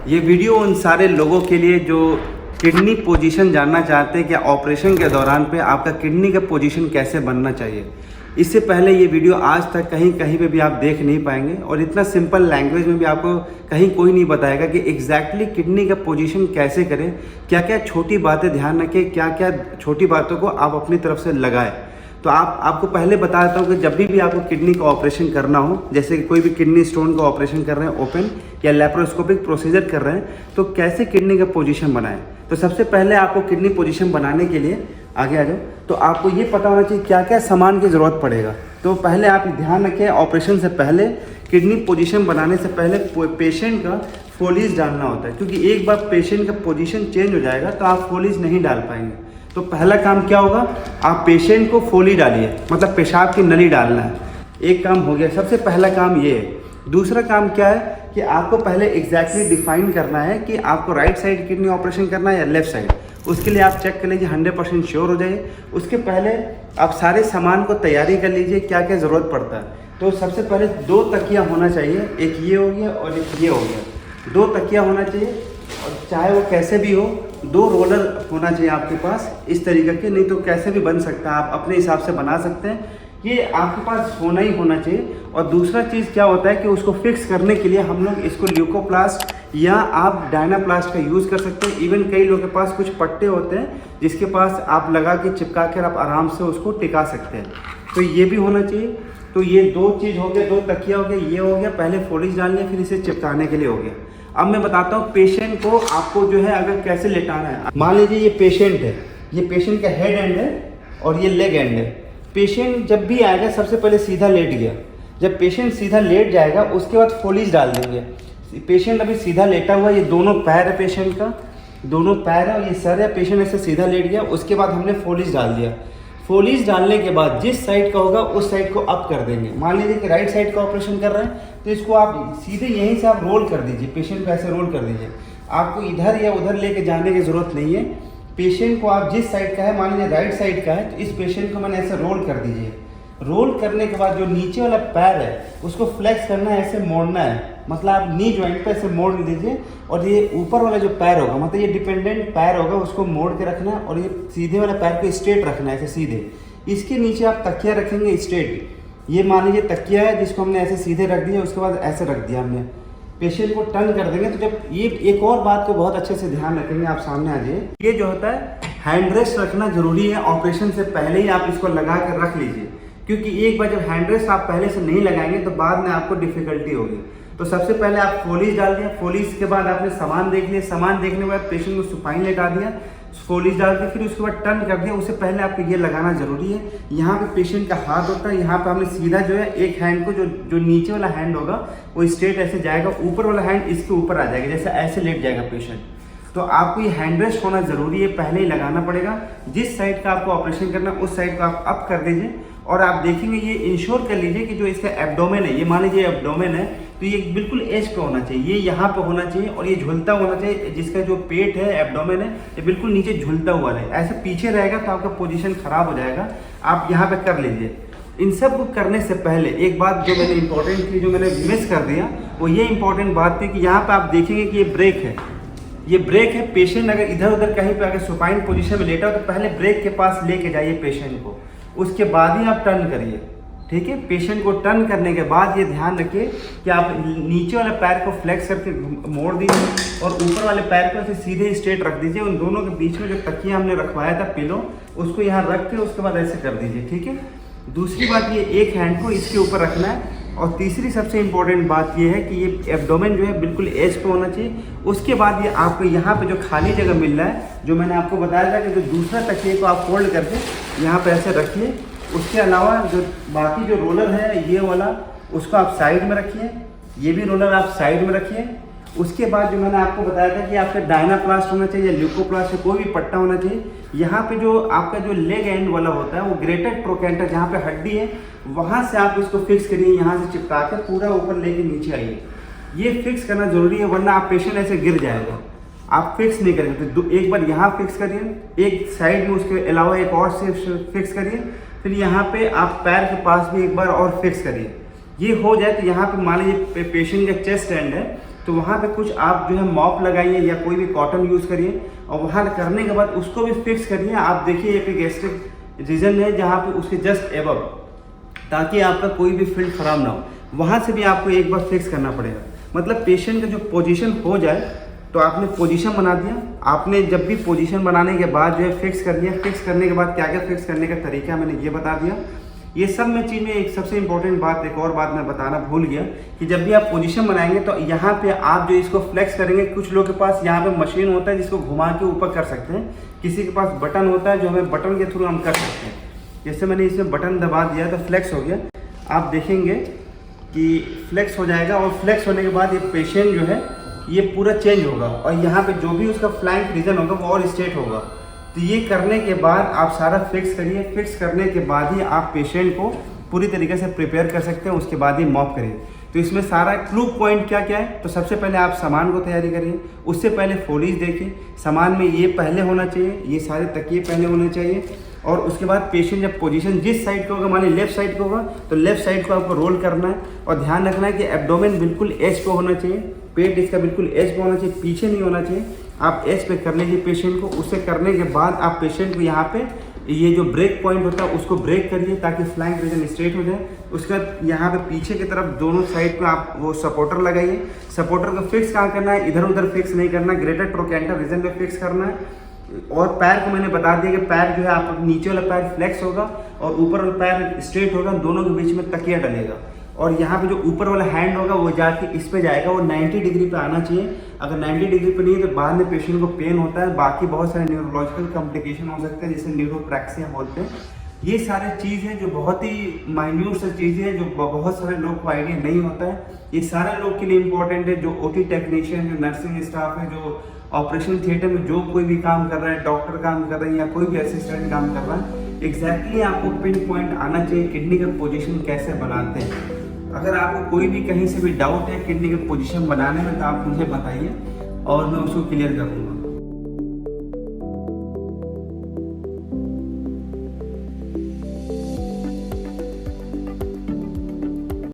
ये वीडियो उन सारे लोगों के लिए जो किडनी पोजीशन जानना चाहते हैं कि ऑपरेशन के दौरान पे आपका किडनी का पोजीशन कैसे बनना चाहिए। इससे पहले ये वीडियो आज तक कहीं पे भी आप देख नहीं पाएंगे और इतना सिंपल लैंग्वेज में भी आपको कहीं कोई नहीं बताएगा कि एग्जैक्टली किडनी का पोजीशन कैसे करें, क्या क्या छोटी बातें ध्यान रखें, क्या क्या छोटी बातों को आप अपनी तरफ से लगाएं। तो आपको पहले बता देता हूँ कि जब भी आपको किडनी का ऑपरेशन करना हो, जैसे कि कोई भी किडनी स्टोन का ऑपरेशन कर रहे हैं ओपन या लैप्रोस्कोपिक प्रोसीजर कर रहे हैं, तो कैसे किडनी का पोजीशन बनाएं। तो सबसे पहले आपको किडनी पोजीशन बनाने के लिए आगे आ जाओ, तो आपको ये पता होना चाहिए क्या क्या सामान की ज़रूरत पड़ेगा। तो पहले आप ध्यान रखें, ऑपरेशन से पहले किडनी पोजीशन बनाने से पहले पेशेंट का फोलीज डालना होता है, क्योंकि एक बार पेशेंट का पोजीशन चेंज हो जाएगा तो आप फोलीज नहीं डाल पाएंगे। तो पहला काम क्या होगा, आप पेशेंट को फोली डालिए, मतलब पेशाब की नली डालना है। एक काम हो गया, सबसे पहला काम ये है। दूसरा काम क्या है कि आपको पहले एग्जैक्टली डिफाइन करना है कि आपको राइट साइड किडनी ऑपरेशन करना है या लेफ्ट साइड। उसके लिए आप चेक कर लीजिए, 100% श्योर हो जाइए। उसके पहले आप सारे सामान को तैयारी कर लीजिए, क्या क्या ज़रूरत पड़ता है। तो सबसे पहले 2 तकिया होना चाहिए, एक ये हो गया और एक ये हो गया। 2 तकिया होना चाहिए, और चाहे वो कैसे भी हो, 2 रोलर होना चाहिए आपके पास इस तरीके के, नहीं तो कैसे भी बन सकता है, आप अपने हिसाब से बना सकते हैं। ये आपके पास होना ही होना चाहिए। और दूसरा चीज़ क्या होता है कि उसको फिक्स करने के लिए हम लोग इसको ल्यूकोप्लास्ट या आप डायनाप्लास्ट का यूज़ कर सकते हैं। इवन कई लोगों के पास कुछ पट्टे होते हैं जिसके पास आप लगा के चिपका कर आप आराम से उसको टिका सकते हैं, तो ये भी होना चाहिए। तो ये 2 चीज़ हो गए, 2 तकिया हो गया, ये हो गया, पहले फोलीज डालनी है, फिर इसे चिपकाने के लिए हो गया। अब मैं बताता हूँ पेशेंट को आपको जो है अगर कैसे लेटाना है। मान लीजिए ये पेशेंट है, ये पेशेंट का हेड एंड है और ये लेग एंड है। पेशेंट जब भी आएगा सबसे पहले सीधा लेट गया, जब पेशेंट सीधा लेट जाएगा उसके बाद फोलीज डाल देंगे। पेशेंट अभी सीधा लेटा हुआ है, ये दोनों पैर है पेशेंट का, दोनों पैर है और ये सर है, पेशेंट ऐसे सीधा लेट गया। उसके बाद हमने फोलीज डाल दिया। फोलीज डालने के बाद जिस साइड का होगा उस साइड को अप कर देंगे। मान लीजिए कि राइट साइड का ऑपरेशन कर रहे हैं तो इसको आप सीधे यहीं से आप रोल कर दीजिए, पेशेंट को ऐसे रोल कर दीजिए। आपको इधर या उधर लेके जाने की ज़रूरत नहीं है। पेशेंट को आप जिस साइड का है, मान लीजिए राइट साइड का है, तो इस पेशेंट को मैंने ऐसे रोल कर दीजिए। रोल करने के बाद जो नीचे वाला पैर है उसको फ्लेक्स करना है, ऐसे मोड़ना है, मतलब आप नी जॉइंट पे ऐसे मोड़ दीजिए। और ये ऊपर वाला जो पैर होगा, मतलब ये डिपेंडेंट पैर होगा, उसको मोड़ के रखना है और ये सीधे वाला पैर को स्ट्रेट रखना है, ऐसे सीधे। इसके नीचे आप तकिया रखेंगे स्ट्रेट। ये मान लीजिए तकिया है जिसको हमने ऐसे सीधे रख दिया, उसके बाद ऐसे रख दिया हमने। पेशेंट को टर्न कर देंगे। तो जब ये एक और बात को बहुत अच्छे से ध्यान रखेंगे, आप सामने आ जाइए। ये जो होता है हैंड रेस्ट रखना जरूरी है। ऑपरेशन से पहले ही आप इसको लगा कर रख लीजिए, क्योंकि एक बार जब हैंड रेस्ट आप पहले से नहीं लगाएंगे तो बाद में आपको डिफिकल्टी होगी। तो सबसे पहले आप फोलीज डाल दिया, फोलीज के बाद आपने सामान देख लिया, सामान देखने के बाद पेशेंट को सुपाइन लेटा दिया, फोलीज डाल के फिर उसके बाद टर्न कर दिया। उससे पहले आपको ये लगाना जरूरी है। यहाँ पे पेशेंट का हाथ होता है, यहाँ पे हमने सीधा जो है एक हैंड को जो नीचे वाला हैंड होगा वो स्ट्रेट ऐसे जाएगा, ऊपर वाला हैंड इसके ऊपर आ जाएगा, जैसे ऐसे लेट जाएगा पेशेंट। तो आपको ये हैंड रेस्ट होना जरूरी है, पहले ही लगाना पड़ेगा। जिस साइड का आपको ऑपरेशन करना है उस साइड को आप अप कर दीजिए। और आप देखेंगे ये इंश्योर कर लीजिए कि जो इसका एब्डोमेन है, ये मान लीजिए एब्डोमेन है, तो ये बिल्कुल एज पे होना चाहिए, ये यहाँ पे होना चाहिए और ये झुलता होना चाहिए। जिसका जो पेट है, एब्डोमेन है, ये बिल्कुल नीचे झुलता हुआ रहे। ऐसे पीछे रहेगा तो आपका पोजीशन खराब हो जाएगा। आप यहाँ पे कर लीजिए। इन सब को करने से पहले एक बात जो मैंने इंपॉर्टेंट थी, जो मैंने मिस कर दिया, वो ये इंपॉर्टेंट बात थी कि यहाँ पे आप देखेंगे कि ये ब्रेक है, ये ब्रेक है। पेशेंट अगर इधर उधर कहीं पे अगर सुपाइन पोजीशन में लेटा हो तो पहले ब्रेक के पास लेके जाइए पेशेंट को, उसके बाद ही आप टर्न करिए, ठीक है। पेशेंट को टर्न करने के बाद ये ध्यान रखिए कि आप नीचे वाले पैर को फ्लेक्स करके मोड़ दीजिए और ऊपर वाले पैर को ऐसे सीधे स्ट्रेट रख दीजिए। उन दोनों के बीच में जो तकिया हमने रखवाया था पिलो, उसको यहाँ रख के उसके बाद ऐसे कर दीजिए, ठीक है। दूसरी बात, ये एक हैंड को इसके ऊपर रखना है। और तीसरी सबसे इम्पोर्टेंट बात ये है कि ये एब्डोमेन जो है बिल्कुल एज पे होना चाहिए। उसके बाद ये आपको यहाँ पे जो खाली जगह मिल रहा है, जो मैंने आपको बताया था कि जो दूसरा तकिए को आप फोल्ड करके यहाँ पे ऐसे रखिए। उसके अलावा जो बाकी जो रोलर है ये वाला, उसको आप साइड में रखिए, ये भी रोलर आप साइड में रखिए। उसके बाद जो मैंने आपको बताया था कि आपका डायनाप्लास्ट होना चाहिए या ल्यूकोप्लास्ट या कोई भी पट्टा होना चाहिए। यहाँ पे जो आपका जो लेग एंड वाला होता है वो ग्रेटर ट्रोकेंटर, जहाँ पे हड्डी है वहाँ से आप इसको फिक्स करिए, यहाँ से चिपका कर पूरा ऊपर लेके नीचे आइए। ये फिक्स करना जरूरी है, वरना आप पेशेंट ऐसे गिर जाएगा। आप फिक्स नहीं करेंगे तो एक बार यहाँ फिक्स करिए, एक साइड में उसके अलावा एक और से फिक्स करिए, फिर यहाँ पे आप पैर के पास भी एक बार और फिक्स करिए। ये हो जाए तो यहाँ पे मान लीजिए पेशेंट का चेस्ट एंड है, तो वहाँ पे कुछ आप जो है मॉप लगाइए या कोई भी कॉटन यूज़ करिए, और वहाँ करने के बाद उसको भी फिक्स करिए। आप देखिए एपिगैस्ट्रिक रीजन है जहाँ पे उसके जस्ट एबव, ताकि आपका कोई भी फील्ड खराब ना हो, वहाँ से भी आपको एक बार फिक्स करना पड़ेगा। मतलब पेशेंट का जो पोजीशन हो जाए, तो आपने पोजीशन बना दिया, आपने जब भी पोजीशन बनाने के बाद जो है फिक्स कर लिया। फिक्स करने के बाद क्या क्या फिक्स करने का तरीका मैंने ये बता दिया। ये सब में चीज़ में एक सबसे इंपॉर्टेंट बात, एक और बात मैं बताना भूल गया कि जब भी आप पोजीशन बनाएंगे तो यहाँ पे आप जो इसको फ्लेक्स करेंगे, कुछ लोग के पास यहाँ पे मशीन होता है जिसको घुमा के ऊपर कर सकते हैं, किसी के पास बटन होता है जो हमें बटन के थ्रू हम कर सकते हैं। जैसे मैंने इसमें बटन दबा दिया तो फ्लेक्स हो गया, आप देखेंगे कि फ्लेक्स हो जाएगा, और फ्लेक्स होने के बाद ये पेशेंट जो है ये पूरा चेंज होगा, और यहाँ पे जो भी उसका फ्लैंक रीजन होगा वो और स्ट्रेट होगा। तो ये करने के बाद आप सारा फिक्स करिए। फिक्स करने के बाद ही आप पेशेंट को पूरी तरीके से प्रिपेयर कर सकते हैं, उसके बाद ही मॉप करिए। तो इसमें सारा क्लू पॉइंट क्या क्या है, तो सबसे पहले आप सामान को तैयारी करिए। उससे पहले फोलीज देखिए, सामान में ये पहले होना चाहिए, ये सारे तकिए पहले होने चाहिए। और उसके बाद पेशेंट जब पोजीशन जिस साइड का होगा, मान ली लेफ्ट साइड का होगा, तो लेफ्ट साइड को आपको रोल करना है, और ध्यान रखना है कि एब्डोमेन बिल्कुल एज पे होना चाहिए, पेट इसका बिल्कुल एज पे होना चाहिए, पीछे नहीं होना चाहिए। आप एज पे कर लीजिए पेशेंट को। उससे करने के बाद आप पेशेंट को यहाँ पे ये जो ब्रेक पॉइंट होता है उसको ब्रेक करिए ताकि फ्लैंक रीजन स्ट्रेट हो जाए। उसके बाद यहाँ पे पीछे की तरफ दोनों साइड पे आप वो सपोर्टर लगाइए। सपोर्टर को फिक्स कहाँ करना है, इधर उधर फिक्स नहीं करना, ग्रेटर ट्रोकेंटर रीजन पे फिक्स करना है। और पैर को मैंने बता दिया कि पैर जो है आप नीचे वाला पैर फ्लेक्स होगा और ऊपर वाला पैर स्ट्रेट होगा, दोनों के बीच में तकिया डलेगा। और यहाँ पे जो ऊपर वाला हैंड होगा वो जाके इस पे जाएगा, वो 90 डिग्री पे आना चाहिए। अगर 90 डिग्री पे नहीं है तो बाद में पेशेंट को पेन होता है, बाकी बहुत सारे न्यूरोलॉजिकल कॉम्प्लिकेशन हो सकते हैं जिसे न्यूरोप्रैक्सिया बोलते हैं। ये सारे चीज़ है जो बहुत ही माइन्यूट सी चीज़ें हैं जो बहुत सारे लोग को आइडिया नहीं होता है। ये सारे लोग के लिए इंपॉर्टेंट है, जो ओटी टेक्नीशियन, जो नर्सिंग स्टाफ है, जो ऑपरेशन थिएटर में जो कोई भी काम कर रहा है, डॉक्टर काम कर रहे हैं या कोई भी असिस्टेंट काम कर रहा है, एग्जैक्टली आपको पिन पॉइंट आना चाहिए किडनी का पोजीशन कैसे बनाते हैं। अगर आपको कोई भी कहीं से भी डाउट है किडनी का पोजीशन बनाने में तो आप मुझे बताइए और मैं उसको क्लियर करूँगा।